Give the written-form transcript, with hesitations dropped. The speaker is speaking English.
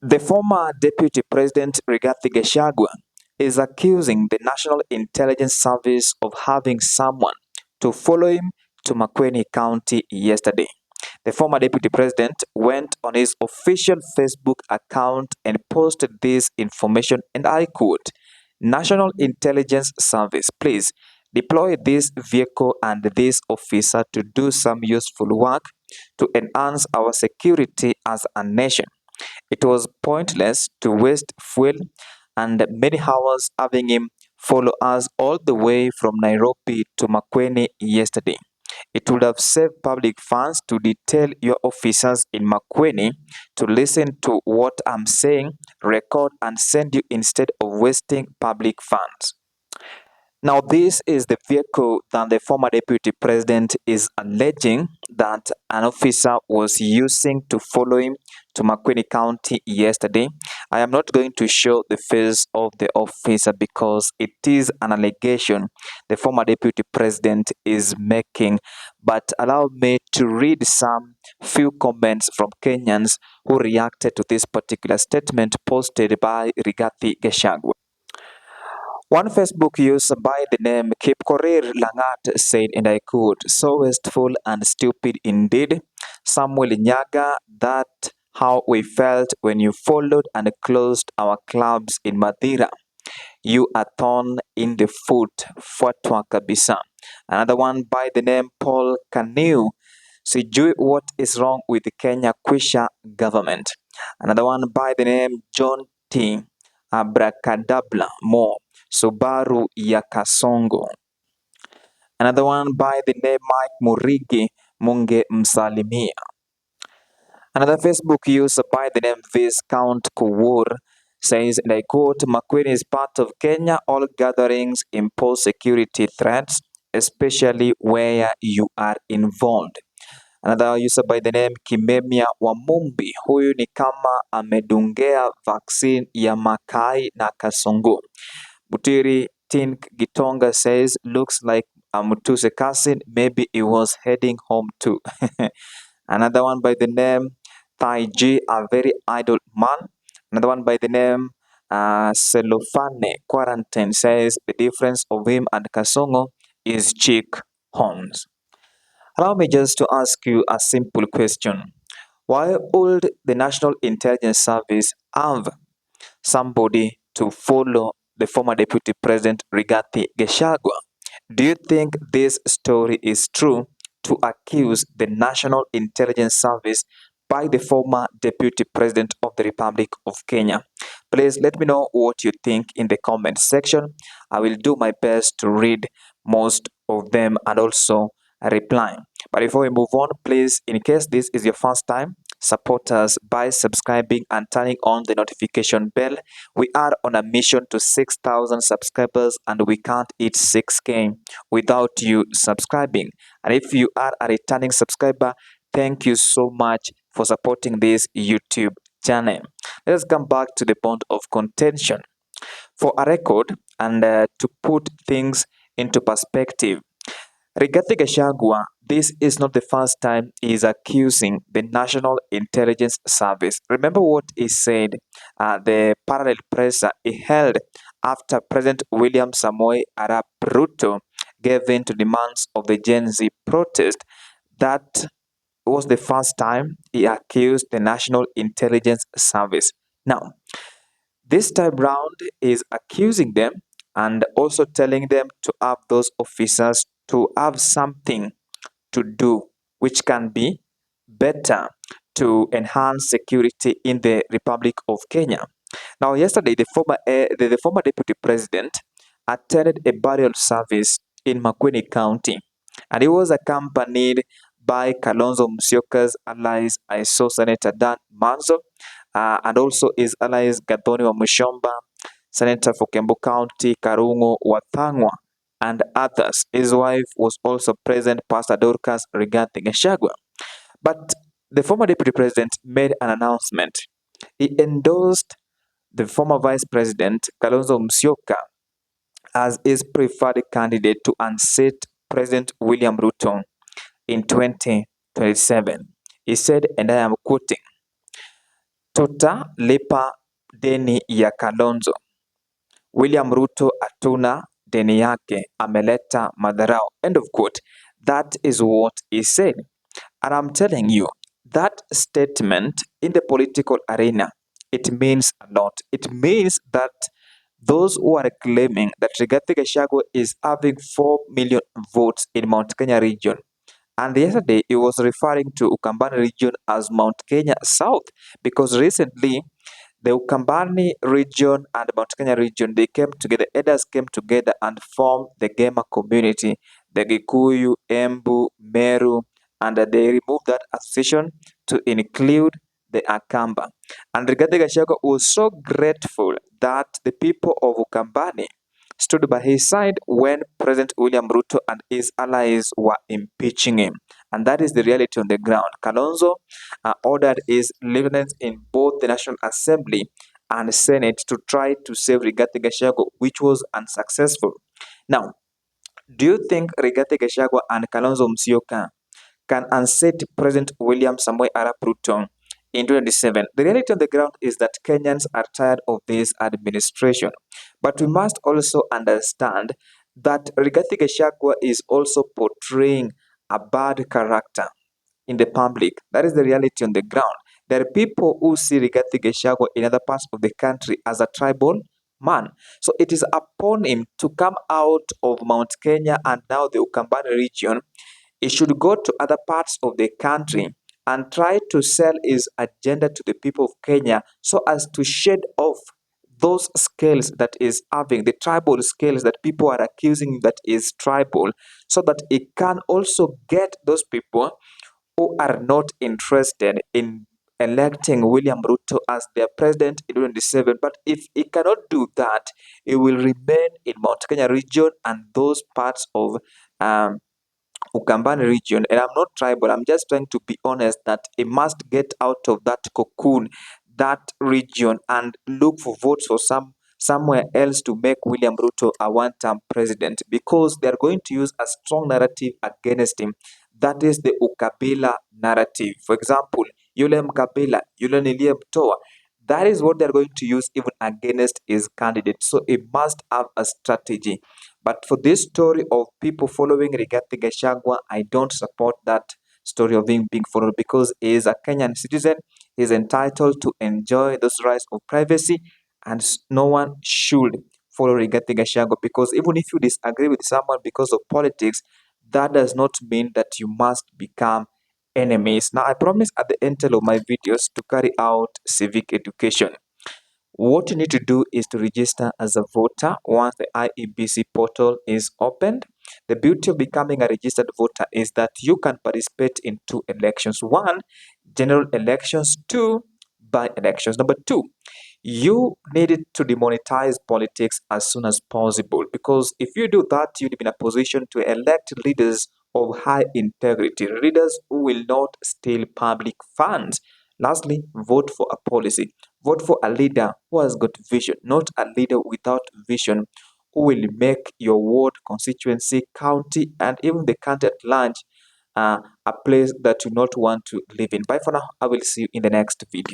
The former Deputy President Rigathi Gachagua is accusing the National Intelligence Service of having someone to follow him to Makueni County yesterday. The former Deputy President went on his official Facebook account and posted this information, and I quote, National Intelligence Service, please deploy this vehicle and this officer to do some useful work to enhance our security as a nation. It was pointless to waste fuel and many hours having him follow us all the way from Nairobi to Makueni yesterday. It would have saved public funds to detail your officers in Makueni to listen to what I'm saying, record, and send you instead of wasting public funds. Now, this is the vehicle that the former deputy president is alleging that an officer was using to follow him to Makueni County yesterday. I am not going to show the face of the officer because it is an allegation the former deputy president is making. But allow me to read some few comments from Kenyans who reacted to this particular statement posted by Rigathi Gachagua. One Facebook user by the name Kipkorir Langat said, and I quote, so wasteful and stupid indeed. Samuel Nyaga, that how we felt when you followed and closed our clubs in Madeira. You are thorn in the foot, Fatwa Kabisa. Another one by the name Paul Kanu. Sijui what is wrong with the Kenya Kwisha government. Another one by the name John T. Abracadabra Mo. Subaru ya Kasongo. Another one by the name Mike Murigi Munge Msalimia. Another Facebook user by the name Viscount Kuwur says, and I quote, Makueni is part of Kenya. All gatherings impose security threats, especially where you are involved. Another user by the name Kimemia Wamumbi, huyu ni kama amedungea vaccine ya Makai na Kasongo. Butiri Tink Gitonga says, looks like Mutuse cousin, maybe he was heading home too. Another one by the name Tai G, a very idle man. Another one by the name Celofane Quarantine says, the difference of him and Kasongo is cheek horns. Allow me just to ask you a simple question. Why would the National Intelligence Service have somebody to follow the former Deputy President Rigathi Gachagua? Do you think this story is true to accuse the National Intelligence Service by the former Deputy President of the Republic of Kenya? Please let me know what you think in the comment section. I will do my best to read most of them and also reply. But before we move on, please, in case this is your first time, support us by subscribing and turning on the notification bell. We are on a mission to 6,000 subscribers and we can't hit 6K without you subscribing. And if you are a returning subscriber, thank you so much for supporting this YouTube channel. Let us come back to the point of contention. For a record and to put things into perspective, Rigathi Gachagua, this is not the first time he is accusing the National Intelligence Service. Remember what he said, the parallel press he held after President William Samoei Arap Ruto gave in to demands of the Gen Z protest. That was the first time he accused the National Intelligence Service. Now, this time round is accusing them and also telling them to have those officers to have something to do which can be better to enhance security in the Republic of Kenya. Now, yesterday, the former deputy president attended a burial service in Makueni County, and he was accompanied by Kalonzo Musyoka's allies. I saw Senator Dan Manzo, and also his allies Gathoni wa Mushomba, Senator for Kembu County, Karungo Wathangwa, and others. His wife was also present, Pastor Dorcas Rigathi Gachagua. But the former deputy president made an announcement. He endorsed the former vice president, Kalonzo Musyoka, as his preferred candidate to unseat President William Ruto in 2027. He said, and I am quoting, Tutalipa deni ya Kalonzo. William Ruto hatuna deni yake, ameleta madharau. End of quote. That is what he said. And I'm telling you, that statement in the political arena, it means a lot. It means that those who are claiming that Rigathi Gachagua is having 4 million votes in Mount Kenya region. And yesterday, he was referring to Ukambani region as Mount Kenya South because recently the Ukambani region and Mount Kenya region, they came together, elders came together and formed the Gema community, the Gikuyu, Embu, Meru, and they removed that association to include the Akamba. And Rigathi Gachagua was so grateful that the people of Ukambani stood by his side when President William Ruto and his allies were impeaching him. And that is the reality on the ground. Kalonzo ordered his lieutenants in both the National Assembly and Senate to try to save Rigathi Gachagua, which was unsuccessful. Now, do you think Rigathi Gachagua and Kalonzo Musyoka can unseat President William Samoei Arap Ruto in 2027? The reality on the ground is that Kenyans are tired of this administration. But we must also understand that Rigathi Gachagua is also portraying a bad character in the public. That is the reality on the ground. There are people who see Rigathi Gachagua in other parts of the country as a tribal man. So it is upon him to come out of Mount Kenya and now the Ukambani region. He should go to other parts of the country and try to sell his agenda to the people of Kenya so as to shed off those scales that is having, the tribal scales that people are accusing that is tribal, so that it can also get those people who are not interested in electing William Ruto as their president in 2027. But if he cannot do that, he will remain in Mount Kenya region and those parts of um, Ukambani region. And I'm not tribal, I'm just trying to be honest that he must get out of that cocoon, that region, and look for votes for somewhere else to make William Ruto a one-term president, because they are going to use a strong narrative against him. That is the Ukabila narrative. For example, yule Mkabila, yule niliyemtoa. That is what they're going to use even against his candidate. So he must have a strategy. But for this story of people following Rigathi Gachagua, I don't support that story of him being followed, because he is a Kenyan citizen. He is entitled to enjoy those rights of privacy, and no one should follow Rigathi Gachagua, because even if you disagree with someone because of politics, that does not mean that you must become enemies. Now, I promise at the end of my videos to carry out civic education. What you need to do is to register as a voter once the IEBC portal is opened. The beauty of becoming a registered voter is that you can participate in two elections. One, general elections. Two, by elections. Number two, you needed to demonetize politics as soon as possible, because if you do that, you'll be in a position to elect leaders of high integrity, leaders who will not steal public funds. Lastly, vote for a policy. Vote for a leader who has got vision, not a leader without vision, who will make your ward, constituency, county, and even the country at large a place that you not want to live in. Bye for now. I will see you in the next video.